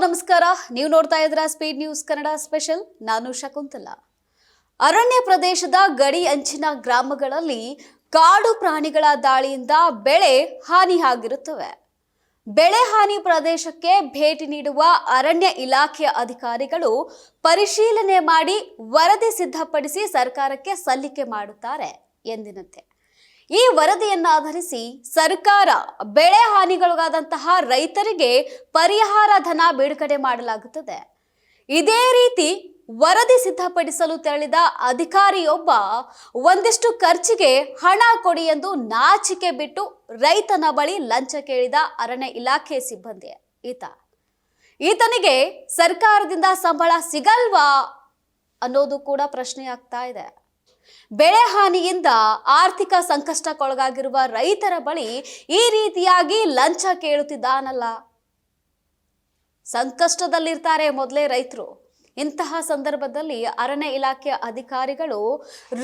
ನಮಸ್ಕಾರ. ನೀವು ನೋಡ್ತಾ ಇದ್ದೀರಾ ಸ್ಪೀಡ್ ನ್ಯೂಸ್ ಕನ್ನಡ ಸ್ಪೆಷಲ್. ನಾನು ಶಕುಂತಲಾ. ಅರಣ್ಯ ಪ್ರದೇಶದ ಗಡಿ ಅಂಚಿನ ಗ್ರಾಮಗಳಲ್ಲಿ ಕಾಡು ಪ್ರಾಣಿಗಳ ದಾಳಿಯಿಂದ ಬೆಳೆ ಹಾನಿಯಾಗಿರುತ್ತವೆ. ಬೆಳೆ ಹಾನಿ ಪ್ರದೇಶಕ್ಕೆ ಭೇಟಿ ನೀಡುವ ಅರಣ್ಯ ಇಲಾಖೆಯ ಅಧಿಕಾರಿಗಳು ಪರಿಶೀಲನೆ ಮಾಡಿ ವರದಿ ಸಿದ್ಧಪಡಿಸಿ ಸರ್ಕಾರಕ್ಕೆ ಸಲ್ಲಿಕೆ ಮಾಡುತ್ತಾರೆ ಎಂದಿನಂತೆ. ಈ ವರದಿಯನ್ನಾಧರಿಸಿ ಸರ್ಕಾರ ಬೆಳೆ ಹಾನಿಗೊಳಗಾದಂತಹ ರೈತರಿಗೆ ಪರಿಹಾರ ಧನ ಬಿಡುಗಡೆ ಮಾಡಲಾಗುತ್ತದೆ. ಇದೇ ರೀತಿ ವರದಿ ಸಿದ್ಧಪಡಿಸಲು ತೆರಳಿದ ಅಧಿಕಾರಿಯೊಬ್ಬ ಒಂದಿಷ್ಟು ಖರ್ಚಿಗೆ ಹಣ ಕೊಡಿ ಎಂದು ನಾಚಿಕೆ ಬಿಟ್ಟು ರೈತನ ಬಳಿ ಲಂಚ ಕೇಳಿದ ಅರಣ್ಯ ಇಲಾಖೆ ಸಿಬ್ಬಂದಿ ಈತನಿಗೆ ಸರ್ಕಾರದಿಂದ ಸಂಬಳ ಸಿಗಲ್ವಾ ಅನ್ನೋದು ಕೂಡ ಪ್ರಶ್ನೆಯಾಗ್ತಾ ಇದೆ. ಬೆಳೆ ಹಾನಿಯಿಂದ ಆರ್ಥಿಕ ಸಂಕಷ್ಟಕ್ಕೊಳಗಾಗಿರುವ ರೈತರ ಬಳಿ ಈ ರೀತಿಯಾಗಿ ಲಂಚ ಕೇಳುತ್ತಿದ್ದಾನಲ್ಲ. ಸಂಕಷ್ಟದಲ್ಲಿರ್ತಾರೆ ಮೊದಲೇ ರೈತರು. ಇಂತಹ ಸಂದರ್ಭದಲ್ಲಿ ಅರಣ್ಯ ಇಲಾಖೆ ಅಧಿಕಾರಿಗಳು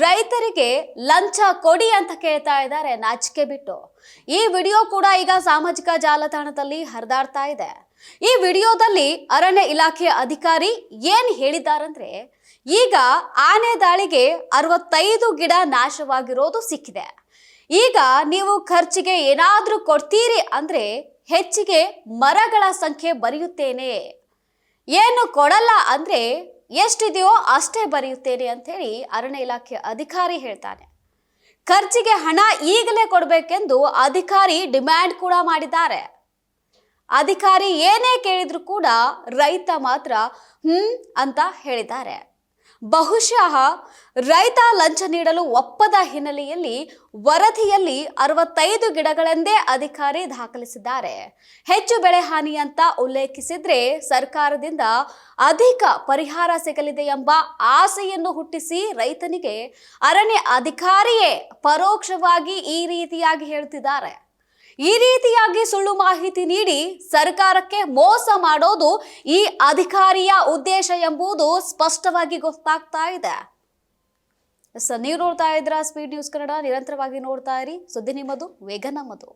ರೈತರಿಗೆ ಲಂಚ ಕೊಡಿ ಅಂತ ಕೇಳ್ತಾ ಇದ್ದಾರೆ ನಾಚಿಕೆ ಬಿಟ್ಟು. ಈ ವಿಡಿಯೋ ಕೂಡ ಈಗ ಸಾಮಾಜಿಕ ಜಾಲತಾಣದಲ್ಲಿ ಹರಿದಾಡ್ತಾ ಇದೆ. ಈ ವಿಡಿಯೋದಲ್ಲಿ ಅರಣ್ಯ ಇಲಾಖೆ ಅಧಿಕಾರಿ ಏನ್ ಹೇಳಿದಾರಂದ್ರೆ, ಈಗ ಆನೆ ದಾಳಿಗೆ 65 ಗಿಡ ನಾಶವಾಗಿರೋದು ಸಿಕ್ಕಿದೆ. ಈಗ ನೀವು ಖರ್ಚಿಗೆ ಏನಾದ್ರೂ ಕೊಡ್ತೀರಿ ಅಂದ್ರೆ ಹೆಚ್ಚಿಗೆ ಮರಗಳ ಸಂಖ್ಯೆ ಬರೆಯುತ್ತೇನೆ, ಏನು ಕೊಡಲ್ಲ ಅಂದ್ರೆ ಎಷ್ಟಿದೆಯೋ ಅಷ್ಟೇ ಬರೆಯುತ್ತೇನೆ ಅಂತ ಹೇಳಿ ಅರಣ್ಯ ಇಲಾಖೆ ಅಧಿಕಾರಿ ಹೇಳ್ತಾನೆ. ಖರ್ಚಿಗೆ ಹಣ ಈಗಲೇ ಕೊಡಬೇಕೆಂದು ಅಧಿಕಾರಿ ಡಿಮ್ಯಾಂಡ್ ಕೂಡ ಮಾಡಿದ್ದಾರೆ. ಅಧಿಕಾರಿ ಏನೇ ಕೇಳಿದ್ರು ಕೂಡ ರೈತ ಮಾತ್ರ ಅಂತ ಹೇಳಿದ್ದಾರೆ. ಬಹುಶಃ ರೈತ ಲಂಚ ನೀಡಲು ಒಪ್ಪದ ಹಿನ್ನೆಲೆಯಲ್ಲಿ ವರದಿಯಲ್ಲಿ 65 ಗಿಡಗಳೆಂದೇ ಅಧಿಕಾರಿ ದಾಖಲಿಸಿದ್ದಾರೆ. ಹೆಚ್ಚು ಬೆಳೆ ಹಾನಿ ಅಂತ ಉಲ್ಲೇಖಿಸಿದ್ರೆ ಸರ್ಕಾರದಿಂದ ಅಧಿಕ ಪರಿಹಾರ ಸಿಗಲಿದೆ ಎಂಬ ಆಸೆಯನ್ನು ಹುಟ್ಟಿಸಿ ರೈತನಿಗೆ ಅರಣ್ಯ ಅಧಿಕಾರಿಯೇ ಪರೋಕ್ಷವಾಗಿ ಈ ರೀತಿಯಾಗಿ ಹೇಳ್ತಿದ್ದಾರೆ. ಈ ರೀತಿಯಾಗಿ ಸುಳ್ಳು ಮಾಹಿತಿ ನೀಡಿ ಸರ್ಕಾರಕ್ಕೆ ಮೋಸ ಮಾಡೋದು ಈ ಅಧಿಕಾರಿಯ ಉದ್ದೇಶ ಎಂಬುದು ಸ್ಪಷ್ಟವಾಗಿ ಗೊತ್ತಾಗ್ತಾ ಇದೆ. ನೀವು ನೋಡ್ತಾ ಇದ್ದೀರಾ ಸ್ಪೀಡ್ ನ್ಯೂಸ್ ಕನ್ನಡ. ನಿರಂತರವಾಗಿ ನೋಡ್ತಾ ಇರಿ. ಸುದ್ದಿ ನಿಮ್ಮದು, ವೇಗ ನಮ್ಮದು.